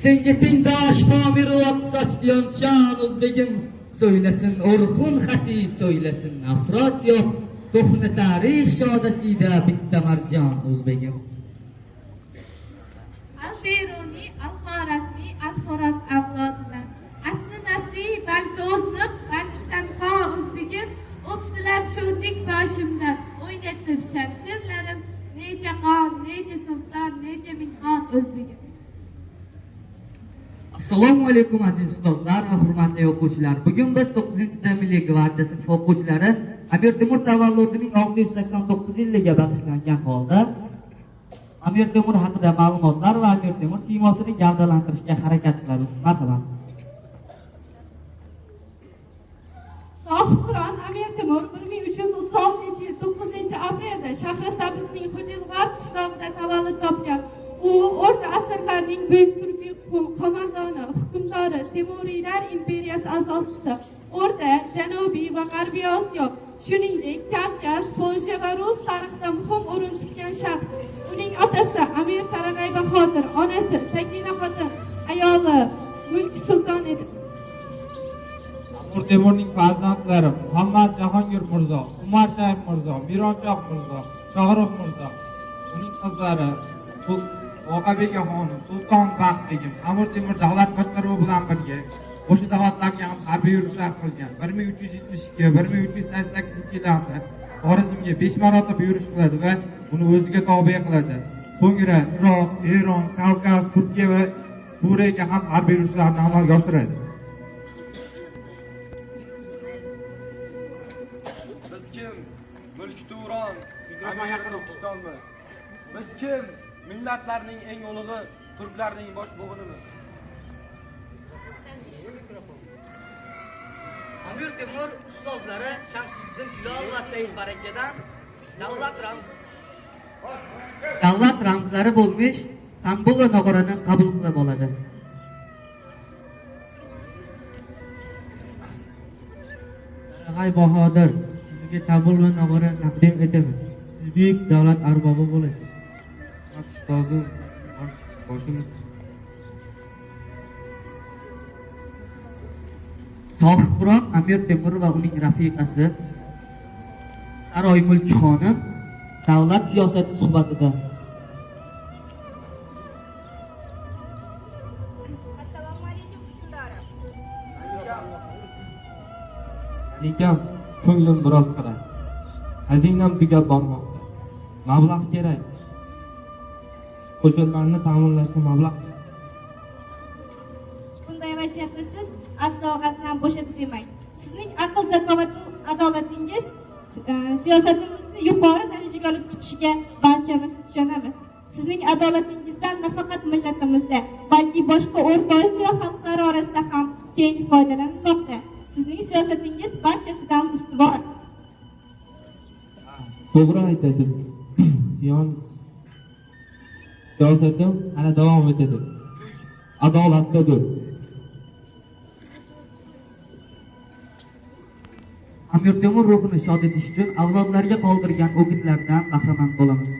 Senga tengdosh Pomerov sochliyon Jon O'zbegim söylesin Orxun xati söylesin Afros yo'q ko'hna tarix shodasida bitta Marjon O'zbegim. Al-Beruniy, Al-Xorazmiy, Al-Farab avlodidan asli nasli balki o'zliq, balki tanho O'zbegim o'pdilar sho'rlik boshimdan o'ynatib shamshirlarim necha qon, necha sulton, necha ming'on O'zbegim. Assalomu alaykum aziz ustozlar va hurmatli o'quvchilar. Bugun biz 9-da Milliy gvardiya sinf o'quvchilari Amir Temur tavalludining 689 yilligiga bag'ishlangan holda Amir Temur haqida ma'lumotlar va Amir Temur siymosini gavdalantirishga harakat qilamiz. Marhamat. Sohib Qur'on Amir Temur 1336-yil 9-aprelda Shahrisabzning Xo'jilg'arb qishlog'ida tavallud topgan. U o'rta asrlarning buyuk turkiy qo'mondoni, hukmdori, Temuriylar imperiyasi a'zosi, o'rta, janubiy va g'arbiy Osiyo, shuningdek Kavkaz, Polsha va Rus tarixida muhim o'rin tutgan shaxs. Uning otasi Amir Qarag'ay Bahodir, onasi Takina xotin, ayoli Mulk sulton edi. Amir Temurning farzandlari Muhammad Jahongir Mirzo, Umar Shayx Mirzo, Mironchoq Mirzo, Shohrux Mirzo. Uning qizlari Oqabega xonim, Sulton Baxt begim Amir Temur davlat boshqaruvi bilan birga o'sha davlatlarga ham harbiy yurishlar qilgan. 1372-1388 yillarda Xorazmga 5 marotaba yurish qiladi va uni o'ziga tobe qiladi. So'ngra Iroq, Eron, Kavkaz, Turkiya va Suriyaga ham harbiy yurishlarni amalga oshiradi. Biz kim? Mulk Turon, Turkistonmiz. Biz kim? Millatlarning eng ulug'i, turklarning bosh bo'g'inimiz. Amir Temur ustozlari Shamsiddin Hilol va Said Barakadan Davlat ramzlari bo'lmish tambul va nog'orani qabul qilib oladi. Qarag'ay Bahodir, sizga tambul va nog'ora taqdim etamiz. Siz buyuk davlat arbobi bo'lasiz. Ustozim, boshimiz Sohib Qur'on Amir Temur va uning rafiqasi Saroy Mulk xonim davlat siyosati suhbatida. Assalomu alaykum hukmdorim. Alikam, ko'nglim biroz qara. Xazinam tugab bormoqda. Mablag' kerak. Qo'shinlarni ta'minlashga mablag' kerak. Bunday vaziyatda aslo g'azdan bo'shadi demang. Sizning aql, zakovat va adolatingiz siyosatimizni yuqori darajaga olib chiqishiga barchamiz ishonamiz. Sizning adolatingizdan nafaqat millatimizda, balki boshqa O'rta Osiyo xalqlari orasida ham keng foydalanilmoqda. Sizning siyosatingiz barchasidan ustuvor. To'g'ri aytasiz. Siyosatim hali davom etadi. Adolatdadir. Amir Temur ruhini shod etish uchun avlodlarga qoldirgan o'gitlardan bahramand bo'lamiz.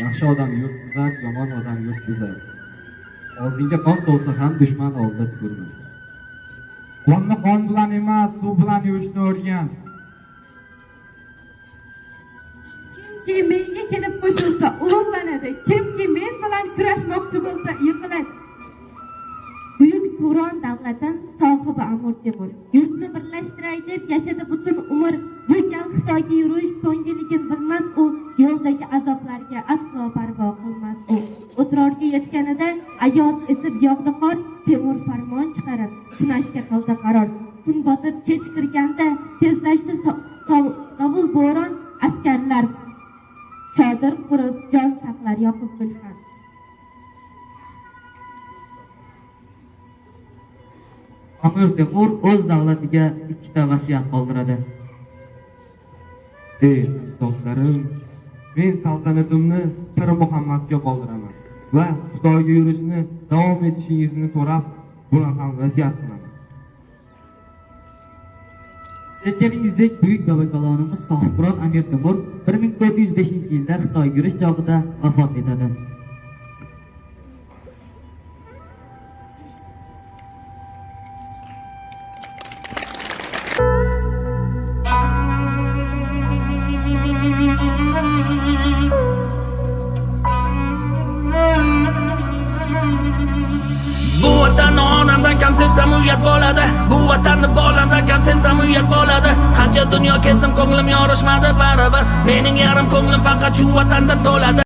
Yaxshi odam yurt buzar, yomon odam yurt buzar. Og'zingga qon to'lsa ham dushman oldida tupurma. Qonni qon bilan emas, suv bilan yuvishni o'rgan. Kimki menga kelib qo'shilsa ulug'lanadi, kimki men bilan kurashmoqchi bo'lsa yiqiladi. Buyuk Turon davlatining sohibi Amir Temur yurtni birlashtiray deb yashadi butun umr. Bu gal Xitoyga yurish so'nggiligini bilmas u, yo'ldagi azoblarga aslo parvo qilmas u. O'trorga yetganida ayoz esib yog'di qor, Temur farmon chiqarib tunashga qildi qaror. Kun botib kech kirganda tezlashdi dovul bo'ron, askarlar chodir qurib jon saqlar yoqib gulxan. Amir Temur o'z davlatiga ikkita vasiyat qoldiradi. Ey ustozlarim, men saltanatimni Pir Muhammadga qoldiraman va Xudoga yurishni davom etishingizni so'rab, buni ham vasiyat qilaman. Aytganingizdek buyuk babakalonimiz Sohibqiron Amir Temur 1405-yilda Xitoy yurish chog'ida vafot etadi. Bu vatanni onamdan kam sevsam uyat bo'ladi. Bu vatanni bolamdan kam sevsam uyat bo'ladi. Qancha dunyo kezdim ko'nglim yorishmadi baribir. Mening yarim ko'nglim faqat shu vatanda to'ladi.